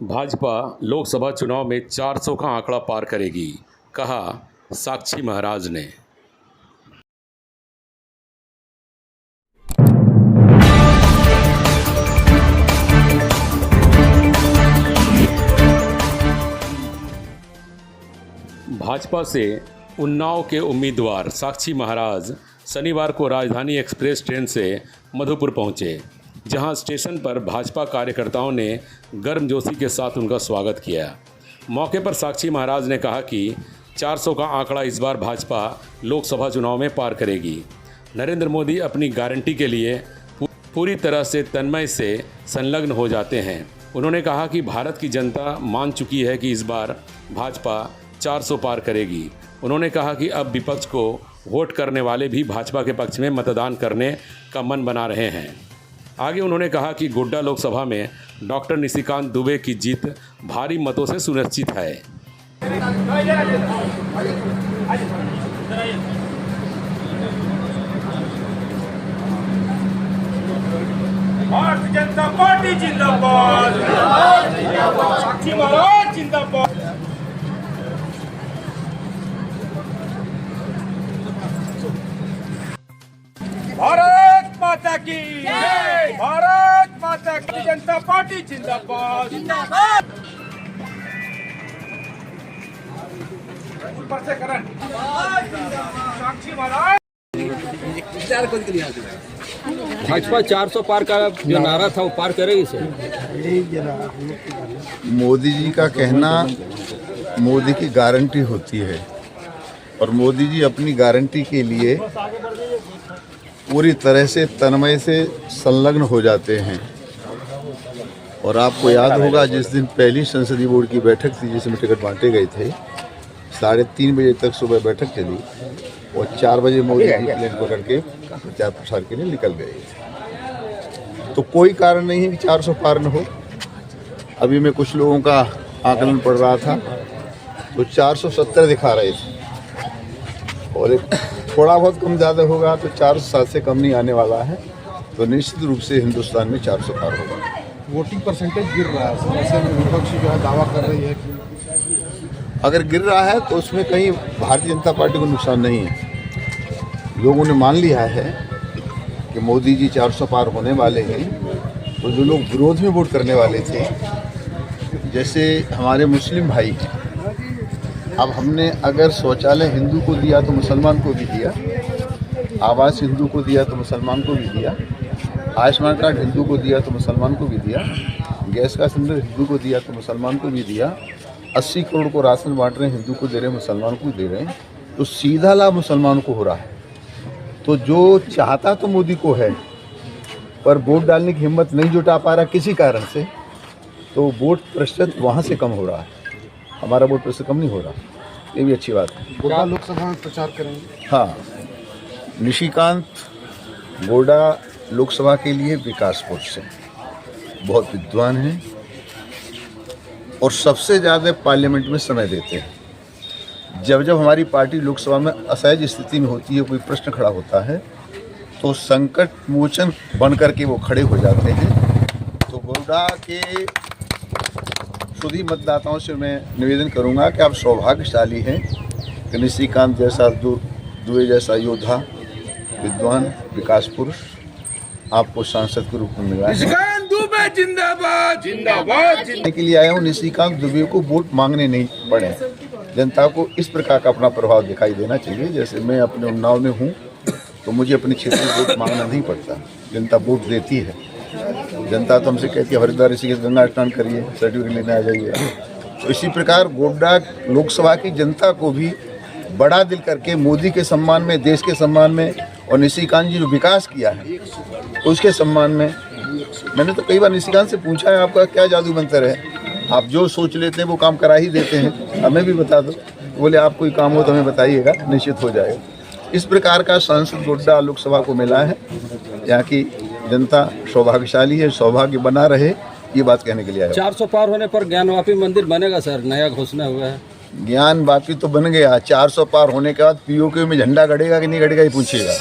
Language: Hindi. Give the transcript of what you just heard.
भाजपा लोकसभा चुनाव में 400 का आंकड़ा पार करेगी, कहा साक्षी महाराज ने। भाजपा से उन्नाव के उम्मीदवार साक्षी महाराज शनिवार को राजधानी एक्सप्रेस ट्रेन से मधुपुर पहुंचे, जहां स्टेशन पर भाजपा कार्यकर्ताओं ने गर्मजोशी के साथ उनका स्वागत किया। मौके पर साक्षी महाराज ने कहा कि 400 का आंकड़ा इस बार भाजपा लोकसभा चुनाव में पार करेगी। नरेंद्र मोदी अपनी गारंटी के लिए पूरी तरह से तन्मय से संलग्न हो जाते हैं। उन्होंने कहा कि भारत की जनता मान चुकी है कि इस बार भाजपा 400 पार करेगी। उन्होंने कहा कि अब विपक्ष को वोट करने वाले भी भाजपा के पक्ष में मतदान करने का मन बना रहे हैं। आगे उन्होंने कहा कि गोड्डा लोकसभा में डॉक्टर निशिकांत दुबे की जीत भारी मतों से सुनिश्चित है। भारतीय जनता पार्टी जिंदाबाद, साक्षी महाराज जिंदाबाद। भारत माता की जय, भारत माता की जनता पार्टी जिंदाबाद जिंदाबाद। ऊपर से करण साक्षी महाराज। भाजपा 400 पार का जो नारा था वो पार करेगी सर। मोदी जी का कहना मोदी की गारंटी होती है और मोदी जी अपनी गारंटी के लिए पूरी तरह से तन्मय से संलग्न हो जाते हैं। और आपको याद होगा जिस दिन पहली संसदीय बोर्ड की बैठक थी जिसमें टिकट बांटे गए थे, 3:30 बजे तक सुबह बैठक चली और 4 बजे मोदी जी प्लेन पकड़ के प्रचार प्रसार के लिए निकल गए। तो कोई कारण नहीं है कि 400 पार न हो। अभी मैं कुछ लोगों का आकलन पढ़ रहा था तो 470 दिखा रहे थे और एक थोड़ा बहुत कम ज़्यादा होगा तो 407 से कम नहीं आने वाला है। तो निश्चित रूप से हिंदुस्तान में 400 पार होगा। वोटिंग परसेंटेज गिर रहा है, जैसे विपक्ष जो है दावा कर रही है कि अगर गिर रहा है तो उसमें कहीं भारतीय जनता पार्टी को नुकसान नहीं है। लोगों ने मान लिया है कि मोदी जी 400 पार होने वाले हैं। तो जो लोग विरोध में वोट करने वाले थे, जैसे हमारे मुस्लिम भाई हैं, अब हमने अगर शौचालय हिंदू को दिया तो मुसलमान को भी दिया, आवास हिंदू को दिया तो मुसलमान को भी दिया, आयुष्मान कार्ड हिंदू को दिया तो मुसलमान को भी दिया, गैस का सिलेंडर हिंदू को दिया तो मुसलमान को भी दिया, 80 करोड़ को राशन बांट रहे हैं, हिंदू को दे रहे हैं, मुसलमान को दे रहे हैं। तो सीधा लाभ मुसलमान को हो रहा है। तो जो चाहता तो मोदी को है पर वोट डालने की हिम्मत नहीं जुटा पा रहा किसी कारण से, तो वोट प्रतिशत वहाँ से कम हो रहा है। हमारा वोट प्रतिशत कम नहीं हो रहा, ये भी अच्छी बात है। गोड्डा लोकसभा में प्रचार करेंगे। हाँ, निशिकांत गोड्डा लोकसभा के लिए विकासपुर से बहुत विद्वान हैं और सबसे ज़्यादा पार्लियामेंट में समय देते हैं। जब जब हमारी पार्टी लोकसभा में असहज स्थिति में होती है, कोई प्रश्न खड़ा होता है, तो संकट मोचन बन करके वो खड़े हो जाते हैं। तो गोड्डा के शुद्ध मतदाताओं से मैं निवेदन करूंगा कि आप सौभाग्यशाली हैं कि निशिकांत जैसा दुबे जैसा योद्धा, विद्वान, विकास पुरुष आपको सांसद के रूप में मिला है। निशिकांत दुबे जिंदाबाद जिंदाबाद। के लिए आया हूँ। निशिकांत दुबे को वोट मांगने नहीं पड़े। जनता को इस प्रकार का अपना प्रभाव दिखाई देना चाहिए। जैसे मैं अपने उन्नाव में हूँ तो मुझे अपने क्षेत्र में वोट मांगना नहीं पड़ता, जनता वोट देती है। जनता तो हमसे कहती है हरिद्वार ऋषिकेश गंगा स्नान करिए, सर्टिफिकेट लेने आ जाइए। तो इसी प्रकार गोड्डा लोकसभा की जनता को भी बड़ा दिल करके मोदी के सम्मान में, देश के सम्मान में और निशिकांत जी जो विकास किया है उसके सम्मान में, मैंने तो कई बार निशिकांत से पूछा है आपका क्या जादू मंत्र है, आप जो सोच लेते हैं वो काम करा ही देते हैं, हमें भी बता दो। बोले आप कोई काम हो तो हमें बताइएगा, निश्चित हो जाएगा। इस प्रकार का सांसद गोड्डा लोकसभा को मिला है। यहाँ की जनता सौभाग्यशाली है, सौभाग्य बना रहे, ये बात कहने के लिए आया। 400 पार होने पर ज्ञानवापी मंदिर बनेगा सर, नया घोषणा हुआ है। ज्ञान वापी तो बन गया, 400 पार होने के बाद पीओके में झंडा गड़ेगा कि नहीं गड़ेगा ये पूछिएगा।